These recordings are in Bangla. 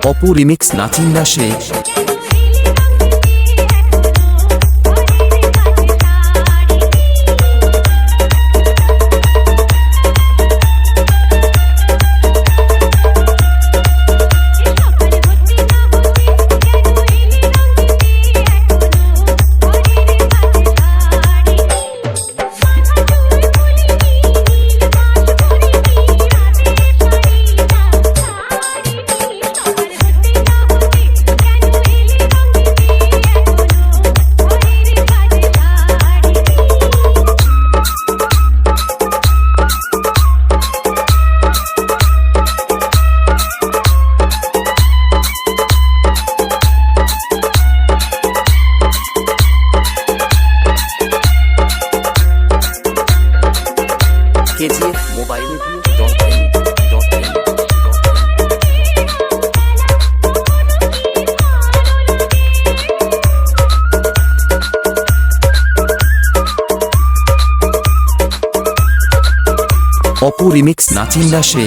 অপু রিমিক্স নাচিন্দা সে। KGF Mobile অপু রিমিক্স নাচিন্দা সে।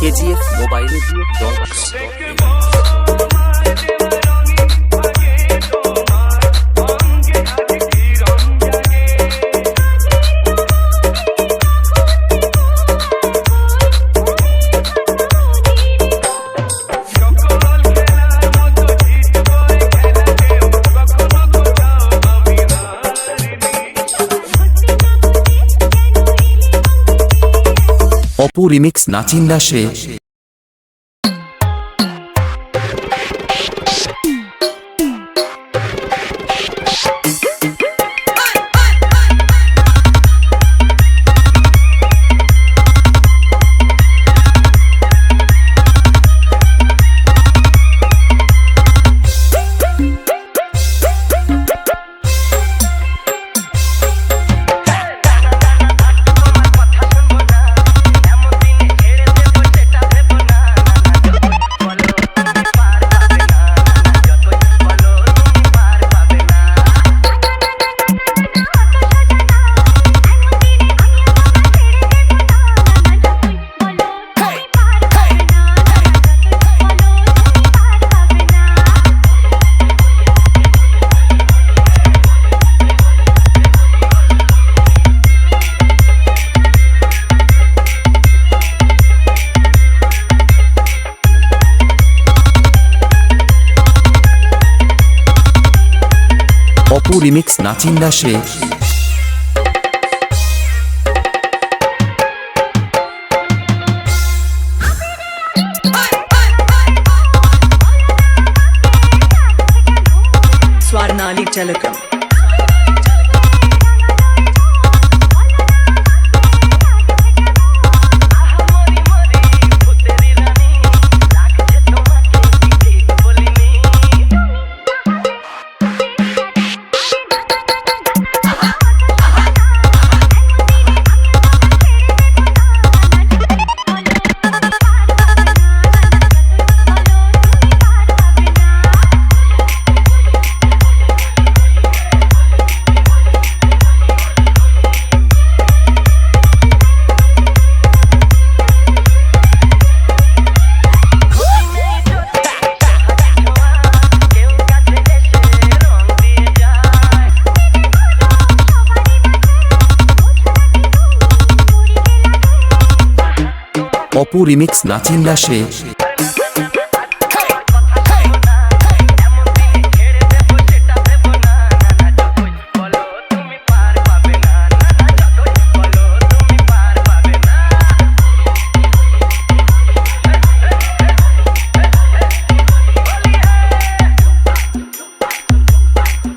KGF Mobile অপু রিমিক্স নাচিন্দা সে। অপু রিমিক্স নাচিন্দা সে। Swarnali Telecom অপু রিমিক্স নাচিন্দা সে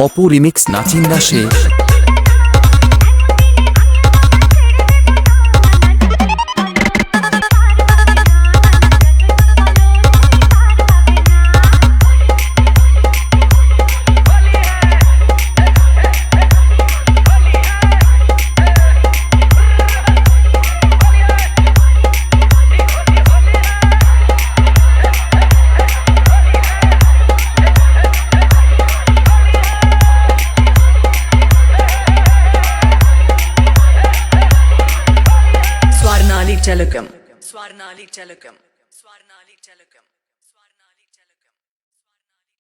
অপু রিমিক্স নাচিন্দা সে Telekam. Swarnali Telekam. Swarnali Telekam. Swarnali Telekam.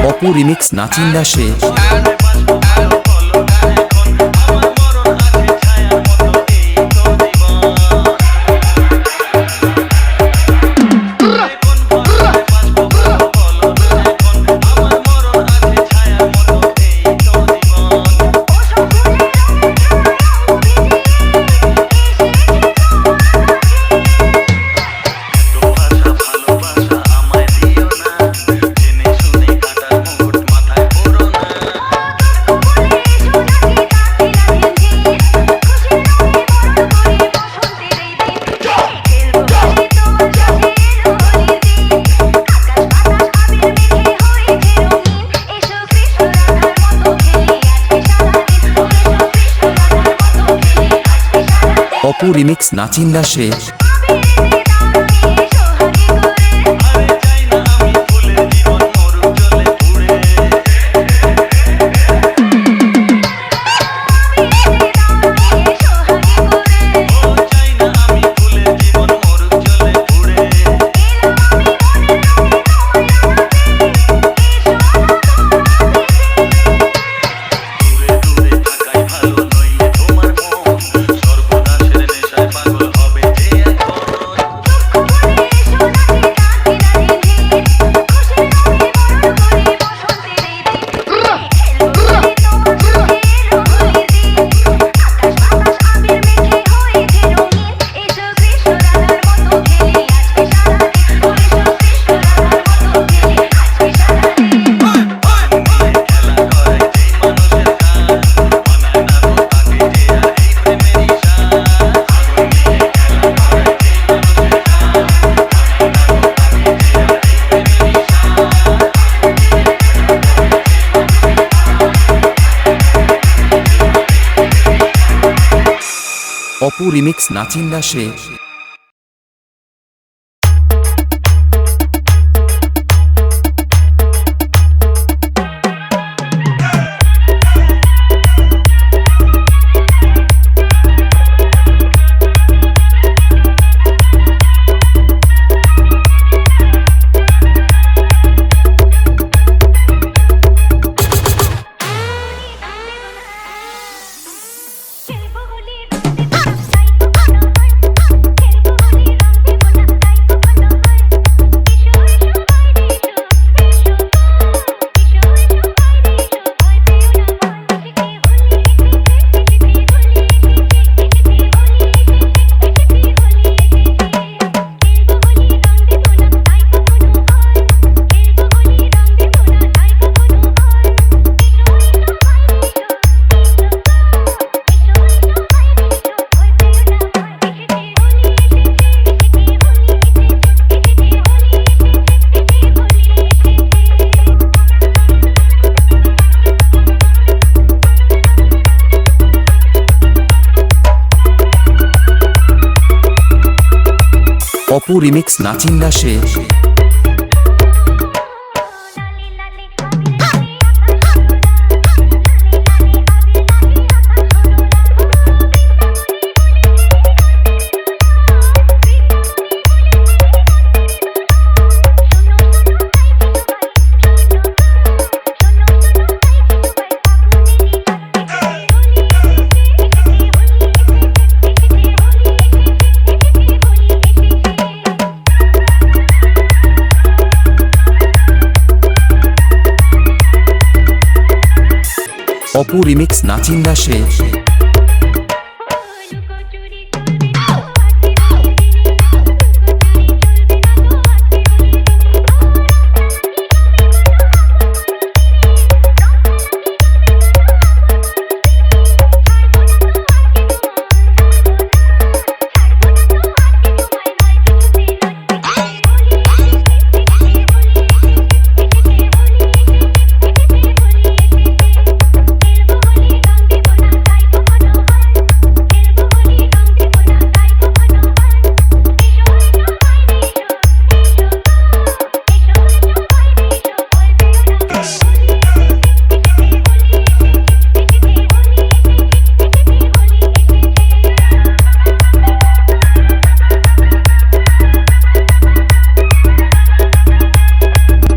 Apu remix নাচিন্দা সে অপু রিমিক্স নাচিন্দা সে অপু রিমিক্স নাচিন্দা সে অপু রিমিক্স নাচিন্দা সে অপু রিমিক্স নাচিন্দা সে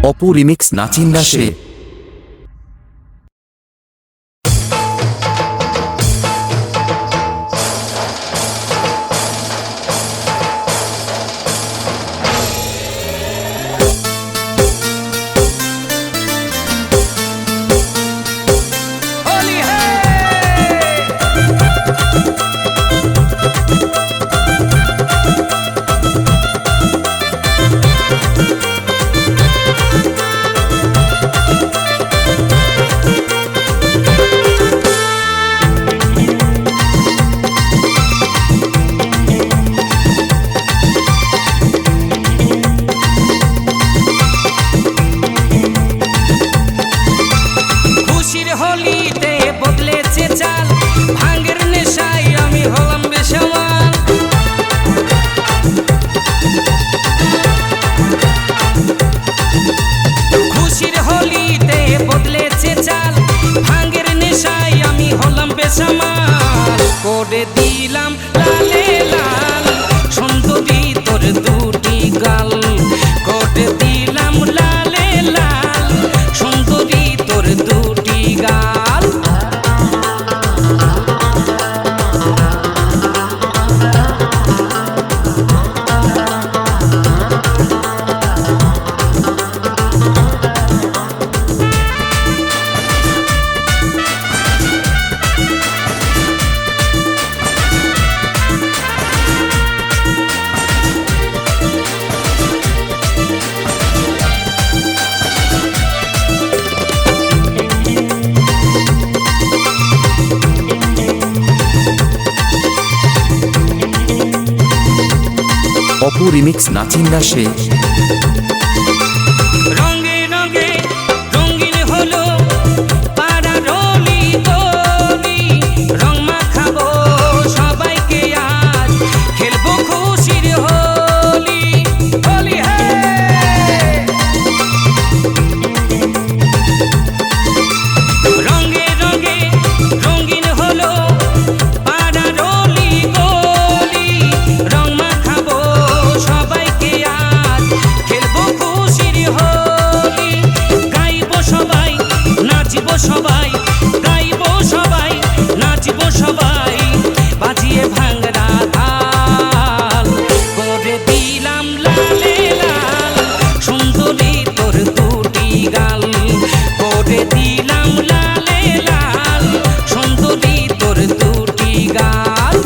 অপু রিমিক্স নাচিন্দা সে হোলিতে বদলেছে চাল ভাঙের নেশায় আমি হলাম বেসামাল খুশির হোলিতে বদলেছে চাল ভাঙের নেশায় আমি হলাম বেসামাল করে দিলাম লালে লাল সুন্দরী তোর দুটি গাল করে দিলাম লালে লাল সুন্দরী তোর দুটি গাল অপু রিমিক্স নাচিন্দা সে রঙে রঙে রঙিন হলো পাড়া রলি গলি রং মাখাবো সবাইকে আজ খেলবো খুশির হোলি হোলি হে রঙে রঙে রঙিন হলো পাড়া রলি গলি রং মাখাবো সবাইকে আজ খেলবো খুশির হোলি গাইবো সবাই নাচবো সবাই গাইবো সবাই নাচবো সবাই বাজিয়ে ভাঙরা তাল করে দিলাম লালে লাল সুন্দরী তোর দুটি গাল করে দিলাম লালে লাল সুন্দরী তোর দুটি গাল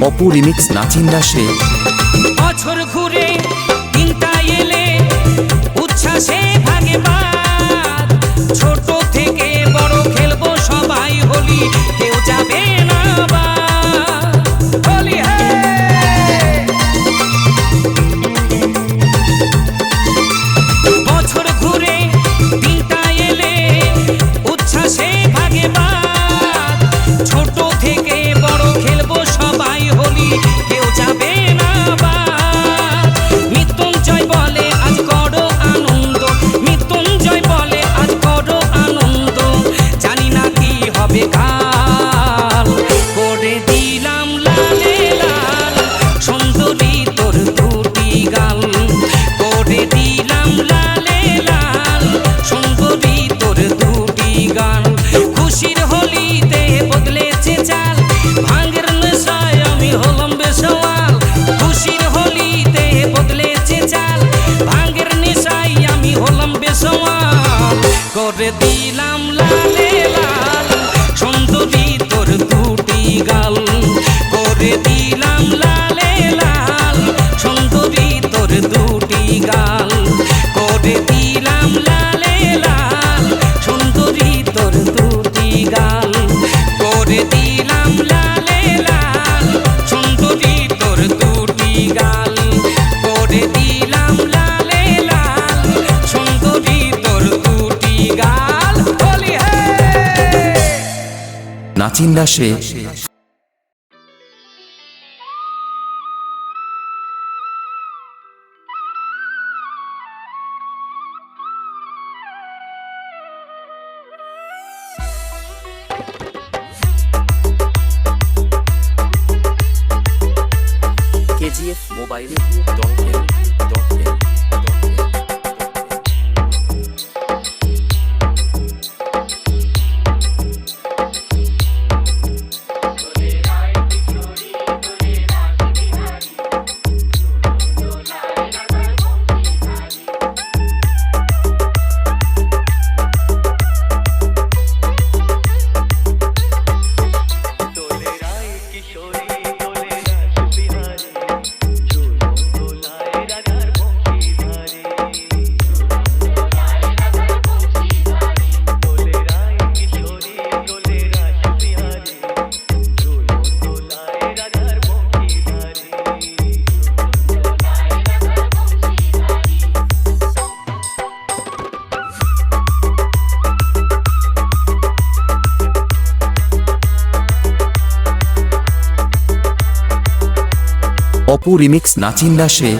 অপু রিমিক্স নাচিন্দা সে বছর ঘুরে দিনটা এলে উচ্ছ্বাসে ভাগে বাদ ছোট থেকে বড় খেলবো সবাই হোলি কেউ যাবে না বাদ হোলি বছর ঘুরে দিনটা এলে উচ্ছ্বাসে ভাগে বাদ ছোট থেকে বড় খেলবো সবাই হোলি কেউ যাবে না বাদ মৃত্যুঞ্জয় বলে আজ করো আনন্দ মৃত্যুঞ্জয় বলে আজ করো আনন্দ জানি না কি হবে কাল করে দিলাম লালে লাল সুন্দরী তোর দুটি গাল করে দিলাম লালে লাল সুন্দরী তোর দুটি গাল খুশির হোলিতে বদলেছে চাল ভাঙের নেশায় আমি হলাম বেসওয়াল খুশির হোলিতে বদলেছে চাল ভাঙের নেশায় আমি হলাম বেসওয়াল করে দিলাম লালে লাল সুন্দরী তোর দুটি গাল করে দিলাম লালে লাল সুন্দরী তোর দুটি গাল করে দিলাম লালে লাল সুন্দরী তোর দুটি গাল করে দিলাম লালে লাল সুন্দরী তোর দুটি গাল করে দিলাম লালে লাল সুন্দরী তোর দুটি গাল হোলি হে নাচিন্দা সে KGF Mobile.in অপু রিমিক্স নাচিন্দা সে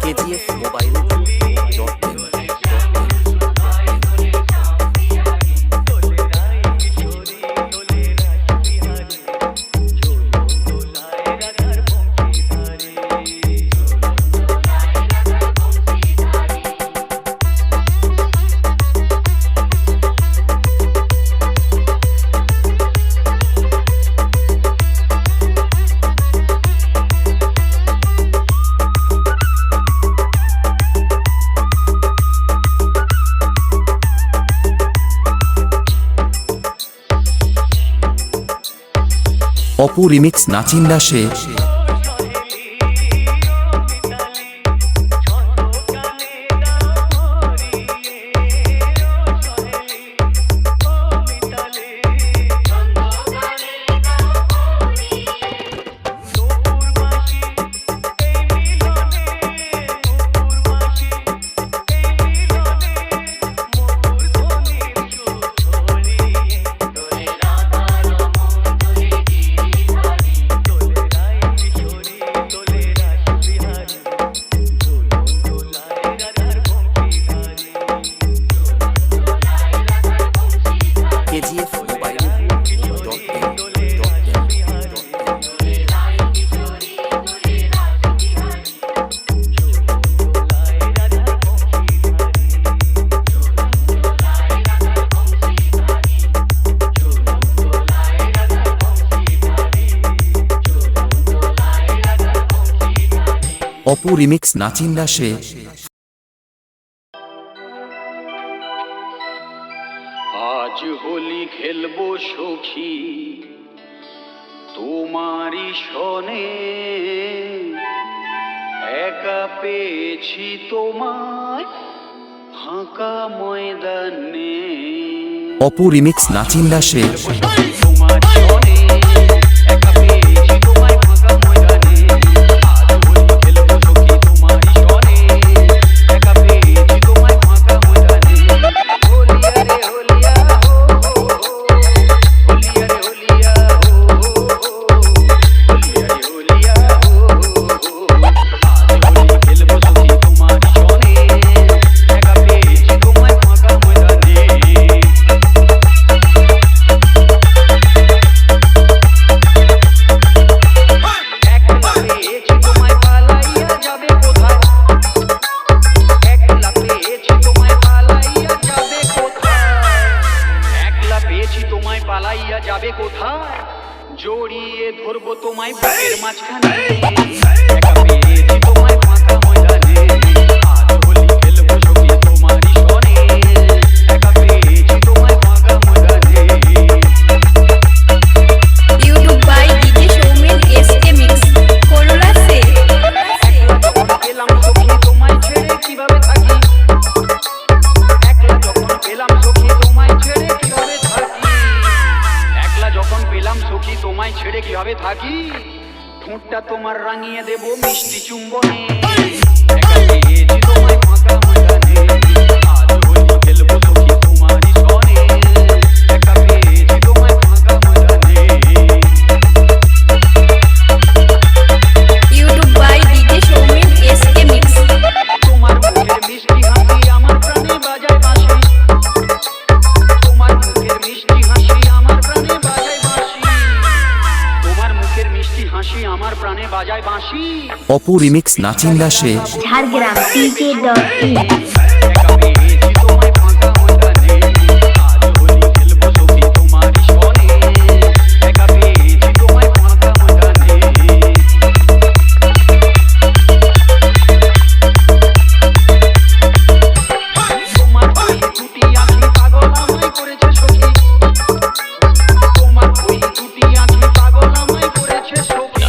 KGF অপু রিমিক্স নাচিন্দা সে অপু রিমিক্স নাচিন্দা সে আজ হোলি খেলবো সখী তোমারই সনে, একা পেয়েছি তোমায় ফাঁকা ময়দানে। অপু রিমিক্স নাচিন্দা সে তোমার সনে, একা পেয়েছি তোমায় ফাঁকা ময়দানে। আজ হোলি খেলবো সখী তোমারই সনে, একা পেয়েছি তোমায় ফাঁকা ময়দানে। হোলিয়া রে হোলিয়া হো হো হো, হোলিয়া রে হোলিয়া হো হো হো, হোলিয়া রে হোলিয়া হো হো হো। আজ হোলি খেলবো সখী তোমারই সনে, একা পেয়েছি তোমায় ফাঁকা ময়দানে। একলা পেয়েছি তোমায় পালাইয়া যাবে কোথায়, একলা পেয়েছি তোমায় পালাইয়া যাবে কোথায়, একলা পেয়েছি তোমায় পালাইয়া যাবে কোথায়, জড়িয়ে ধরবো তোমায় বুকের মাঝখানে। একা পেয়েছি তোমায় ফাঁকা ময়দানে, আজ হোলি খেলবো সখী তোমারই সনে, একা পেয়েছি তোমায় ফাঁকা ময়দানে। YouTube by DJ Showman SK Mix করোলা সে একলা যখন পেলাম সখী তোমায় ছেড়ে কিভাবে থাকি, একলা যখন পেলাম সখী তোমায় ছেড়ে কিভাবে থাকি, একলা যখন পেলাম সখী তোমায় ছেড়ে কিভাবে থাকি, ঠোঁটটা তোমার রাঙিয়ে দেব মিষ্টি চুম্বনে। একা পেয়েছি তোমায় ফাঁকা ময়দানে, আজ হোলি খেলবো সখী তোমারই সনে, একা পেয়েছি তোমায় ফাঁকা ময়দানে। YouTube by DJ Showman SK Mix তোমার মুখের মিষ্টি হাসি আমার প্রাণে বাজায় বাঁশি, তোমার মুখের মিষ্টি হাসি আমার প্রাণে বাজায় বাঁশি, তোমার মুখের মিষ্টি হাসি আমার প্রাণে বাজায় বাঁশি। অপু রিমিক্স নাচিন্দা সে ঝাড়গ্রাম DJ.in একা পেয়েছি তোমায় ফাঁকা ময়দানে, আজ হোলি খেলবো সখী তোমারই সনে, একা পেয়েছি তোমায় ফাঁকা ময়দানে। তোমার ওই দুটি আঁখি পাগল আমায় করেছে সখী, তোমার ওই দুটি আঁখি পাগল আমায় করেছে সখী,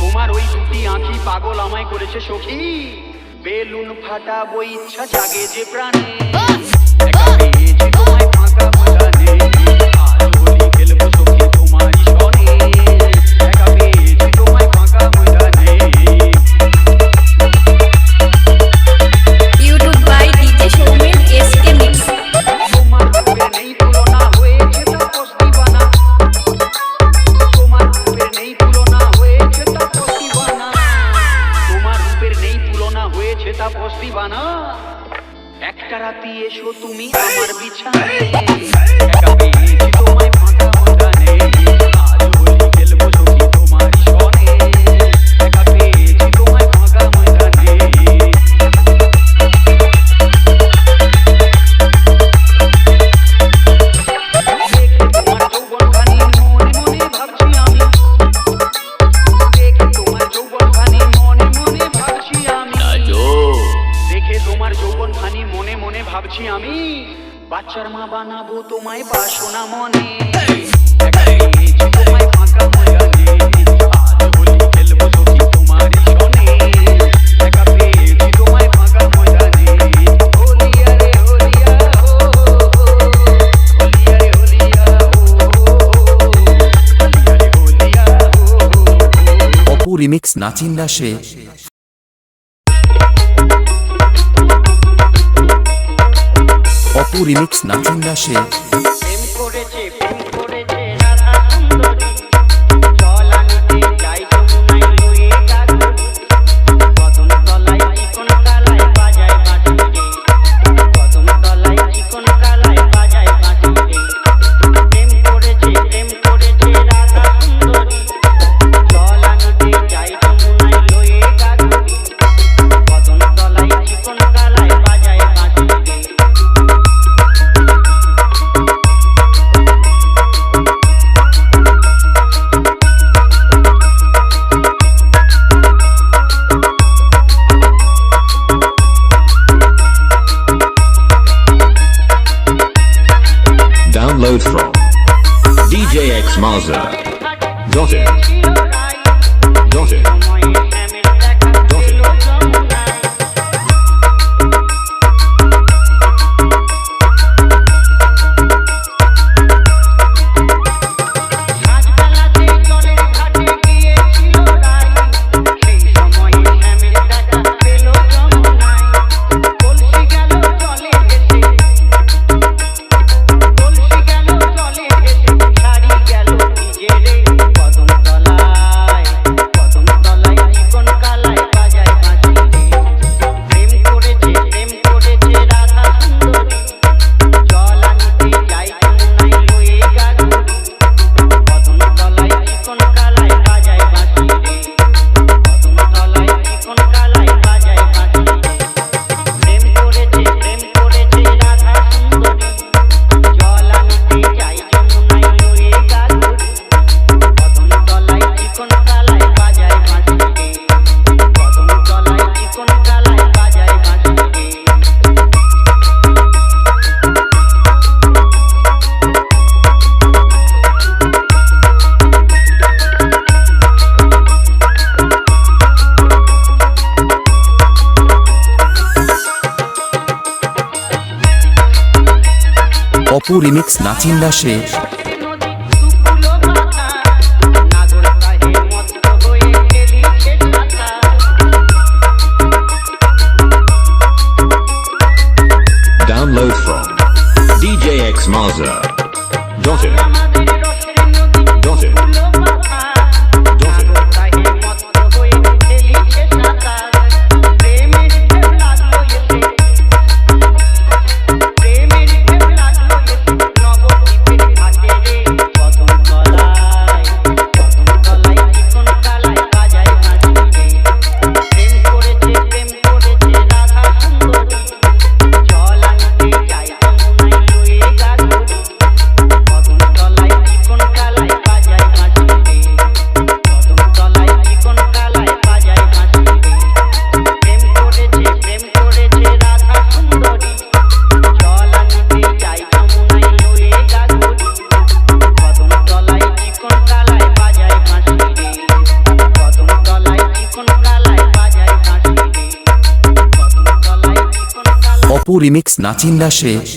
তোমার ওই দুটি আঁখি পাগল আমায় করেছে সখী, বেলুন ফাটাবো ইচ্ছা জাগে যে প্রাণে। একা পেয়েছি তোমায় ফাঁকা ময়দানে, আজ হোলি খেলবো সখী তোমারই সনে, একা পেয়েছি তোমায় ফাঁকা ময়দানে। YouTube by DJ Showman SK Mix তোমার রূপের নেই তুলনা হয়েছে তাপস দিবানা, তোমার রূপের নেই তুলনা হয়েছে তাপস দিবানা, তোমার রূপের নেই তুলনা হয়েছে তাপস দিবানা। একটা রাতি এসো তুমি আমার বিছানায়, একা পেয়েছি তোমায় ফাঁকা ময়দানে, আজ হোলি খেলবো সখী তোমারই সনে, একা পেয়েছি তোমায় ফাঁকা ময়দানে। দেখে তোমার যৌবনখানি মনে মনে ভাবছি আমি, দেখে তোমার যৌবনখানি মনে মনে ভাবছি আমি, দেখে তোমার যৌবনখানি মনে মনে ভাবছি আমি, বাচ্চার মা বানাবো তোমায় বাসনা মনে। একা পেয়েছি তোমায় ফাঁকা ময়দানে, আজ হোলি খেলবো সখী তোমারই সনে, একা পেয়েছি তোমায় ফাঁকা ময়দানে। হোলিয়া রে হোলিয়া হো হো হো, হোলিয়া রে হোলিয়া হো হো হো, হোলিয়া রে হোলিয়া হো হো হো। অপু রিমিক্স নাচিন্দা সে অপু রিমিক্স নাচিন্দা সে প্রেম করেছে রাধা সুন্দরী, চল আনিতে যাই যমুনায় লয়ে গাগরি, কদম তলায় চিকন কালায় বাজায় বাঁশি রে, কদম তলায় চিকন কালায় বাজায় বাঁশি রে। প্রেম করেছে রাধা সুন্দরী, চল আনিতে যাই যমুনায় লয়ে গাগরি, কদম তলায় চিকন কালায় বাজায় বাঁশি রে। Mazza. Got it. Got it. Got it. Apu remix Nachinda শেষ। Download from DJ X Mazza. Got it. Got it. Got it. Apu remix Nachinda শেষ।